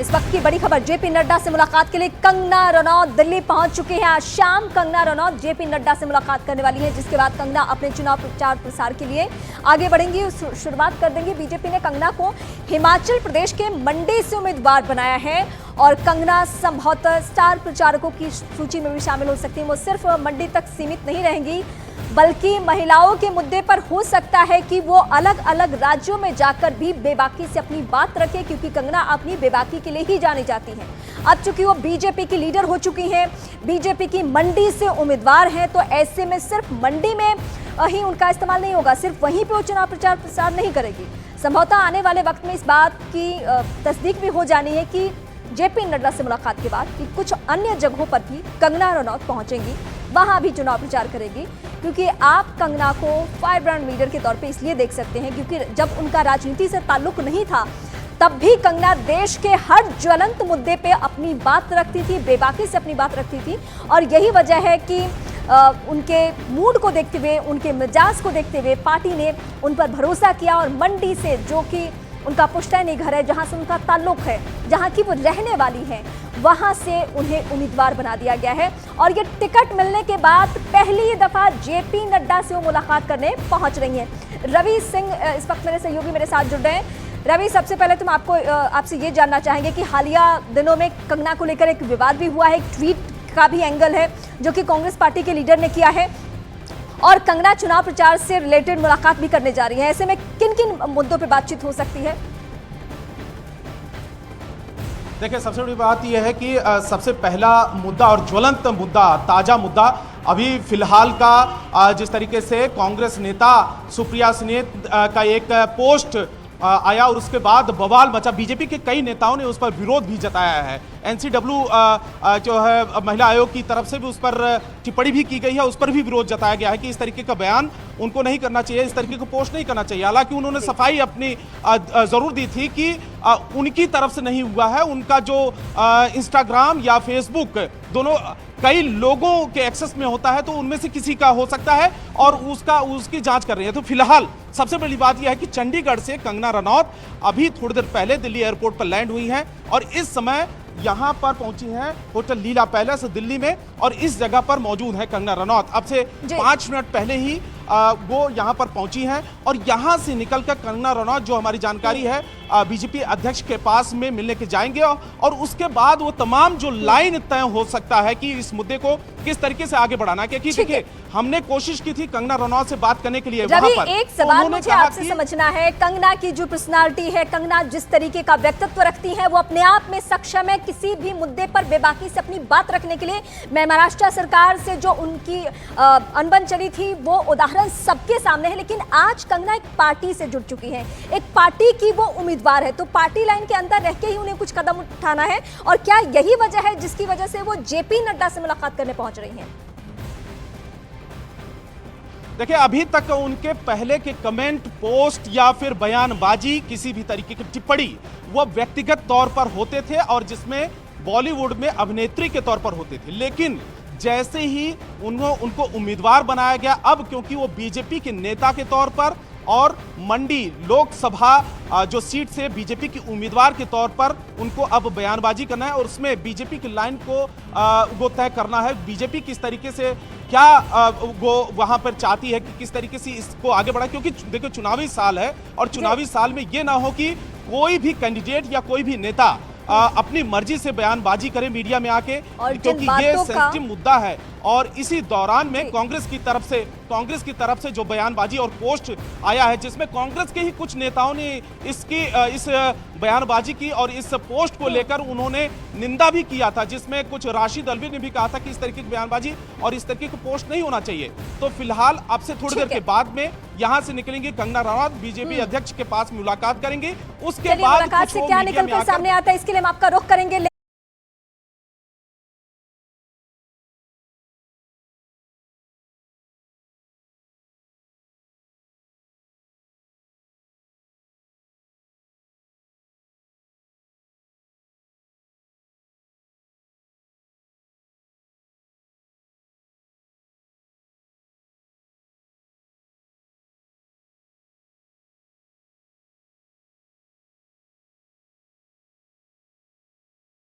इस वक्त की बड़ी खबर, जेपी नड्डा से मुलाकात के लिए कंगना रनौत दिल्ली पहुंच चुकी हैं। आज शाम कंगना रनौत जेपी नड्डा से मुलाकात करने वाली हैं, जिसके बाद कंगना अपने चुनाव प्रचार प्रसार के लिए आगे बढ़ेंगी, शुरुआत कर देंगी। बीजेपी ने कंगना को हिमाचल प्रदेश के मंडी से उम्मीदवार बनाया है और कंगना संभवतः स्टार प्रचारकों की सूची में भी शामिल हो सकती है। वो सिर्फ मंडी तक सीमित नहीं रहेंगी, बल्कि महिलाओं के मुद्दे पर हो सकता है कि वो अलग अलग राज्यों में जाकर भी बेबाकी से अपनी बात रखे, क्योंकि कंगना अपनी बेबाकी के लिए ही जानी जाती हैं। अब चूंकि वो बीजेपी की लीडर हो चुकी हैं, बीजेपी की मंडी से उम्मीदवार हैं, तो ऐसे में सिर्फ मंडी में ही उनका इस्तेमाल नहीं होगा, सिर्फ वहीं पे वो चुनाव प्रचार प्रसार नहीं करेगी। संभवतः आने वाले वक्त में इस बात की तस्दीक भी हो जानी है कि जेपी नड्डा से मुलाकात के बाद कि कुछ अन्य जगहों पर भी कंगना रनौत पहुंचेंगी, वहां भी चुनाव प्रचार करेगी। क्योंकि आप कंगना को फायर ब्रांड लीडर के तौर पे इसलिए देख सकते हैं क्योंकि जब उनका राजनीति से ताल्लुक नहीं था तब भी कंगना देश के हर ज्वलंत मुद्दे पे अपनी बात रखती थी, बेबाकी से अपनी बात रखती थी। और यही वजह है कि उनके मूड को देखते हुए, उनके मिजाज को देखते हुए पार्टी ने उन पर भरोसा किया और मंडी से, जो कि उनका पुश्तैनी घर है, जहां से उनका ताल्लुक है, जहां की वो रहने वाली हैं, वहां से उन्हें उम्मीदवार बना दिया गया है। और ये टिकट मिलने के बाद पहली दफा जेपी नड्डा से वो मुलाकात करने पहुंच रही हैं। रवि सिंह इस वक्त मेरे सहयोगी मेरे साथ जुड़ रहे हैं। रवि, सबसे पहले तुम आपसे ये जानना चाहेंगे कि हालिया दिनों में कंगना को लेकर एक विवाद भी हुआ है, एक ट्वीट का भी एंगल है जो कि कांग्रेस पार्टी के लीडर ने किया है, और कंगना चुनाव प्रचार से रिलेटेड मुलाकात भी करने जा रही है। ऐसे में किन किन मुद्दों पर बातचीत हो सकती है? देखिए, सबसे बड़ी बात यह है कि सबसे पहला मुद्दा और ज्वलंत मुद्दा, ताजा मुद्दा अभी फिलहाल का जिस तरीके से कांग्रेस नेता सुप्रिया सुले का एक पोस्ट आया और उसके बाद बवाल मचा, बीजेपी के कई नेताओं ने उस पर विरोध भी जताया है। एनसीडब्ल्यू जो है महिला आयोग की तरफ से भी उस पर टिप्पणी भी की गई है, उस पर भी विरोध जताया गया है कि इस तरीके का बयान उनको नहीं करना चाहिए, इस तरीके को पोस्ट नहीं करना चाहिए। हालांकि उन्होंने सफाई अपनी जरूर दी थी कि उनकी तरफ से नहीं हुआ है, उनका जो इंस्टाग्राम या फेसबुक दोनों कई लोगों के एक्सेस में होता है, तो उनमें से किसी का हो सकता है और उसकी जांच कर रही है। तो फिलहाल सबसे बड़ी बात यह है कि चंडीगढ़ से कंगना रनौत अभी थोड़ी देर पहले दिल्ली एयरपोर्ट पर लैंड हुई हैं और इस समय यहां पर पहुंची हैं होटल लीला पैलेस दिल्ली में, और इस जगह पर मौजूद है कंगना रनौत। अब से 5 मिनट पहले ही वो यहां पर पहुंची हैं और यहां से निकलकर कंगना रनौत, जो हमारी जानकारी है, बीजेपी अध्यक्ष के पास में मिलने के जाएंगे और उसके बाद वो तमाम जो लाइन तय हो सकता है कि इस मुद्दे को किस तरीके से आगे बढ़ाना है। क्योंकि देखिए, हमने कोशिश की थी कंगना रनौत से बात करने के लिए वहां पर। एक सवाल मुझे आपसे समझना है, कंगना की जो पर्सनालिटी है, कंगना जिस तरीके का व्यक्तित्व रखती है, वो अपने आप में सक्षम है किसी भी मुद्दे पर बेबाकी से अपनी बात रखने के लिए। मैं महाराष्ट्र सरकार से जो उनकी अनबन चली थी वो उदाहरण सबके सामने है, लेकिन आज कंगना एक पार्टी से जुड़ चुकी है, एक पार्टी की वो उम्मीदवार है, तो पार्टी लाइन के अंदर रह के ही उन्हें कुछ कदम उठाना है। और क्या यही वजह है जिसकी वजह से वो जेपी नड्डा से मुलाकात करने पहुंच रही हैं? देखिए, अभी तक उनके पहले के कमेंट, पोस्ट या फिर बयानबाजी, किसी भी तरीके की टिप्पणी वो व्यक्तिगत तौर पर होते थे और जिसमें बॉलीवुड में अभिनेत्री के तौर पर होते थे। लेकिन जैसे ही उनको उम्मीदवार बनाया गया, अब क्योंकि वो बीजेपी के नेता के तौर पर और मंडी लोकसभा जो सीट से बीजेपी की उम्मीदवार के तौर पर उनको अब बयानबाजी करना है और उसमें बीजेपी की लाइन को वो तय करना है। बीजेपी किस तरीके से क्या वो वहां पर चाहती है कि किस तरीके से इसको आगे बढ़ा, क्योंकि देखो चुनावी साल है और चुनावी साल में ये ना हो कि कोई भी कैंडिडेट या कोई भी नेता अपनी मर्जी से बयानबाजी करे मीडिया में आके, क्योंकि ये सेंसिटिव मुद्दा है। और इसी दौरान में कांग्रेस की तरफ से जो बयानबाजी और पोस्ट आया है, जिसमें कांग्रेस के ही कुछ नेताओं ने इस बयानबाजी की और इस पोस्ट को लेकर उन्होंने निंदा भी किया था, जिसमें कुछ राशिद अल्वी ने भी कहा था कि इस तरीके की बयानबाजी और इस तरीके की पोस्ट नहीं होना चाहिए। तो फिलहाल अब से थोड़ी देर के बाद में यहां से निकलेंगे कंगना रनौत, बीजेपी अध्यक्ष के पास मुलाकात करेंगे, उसके बाद मुलाकात से क्या निकलकर सामने आता है इसके लिए हम आपका रुख करेंगे।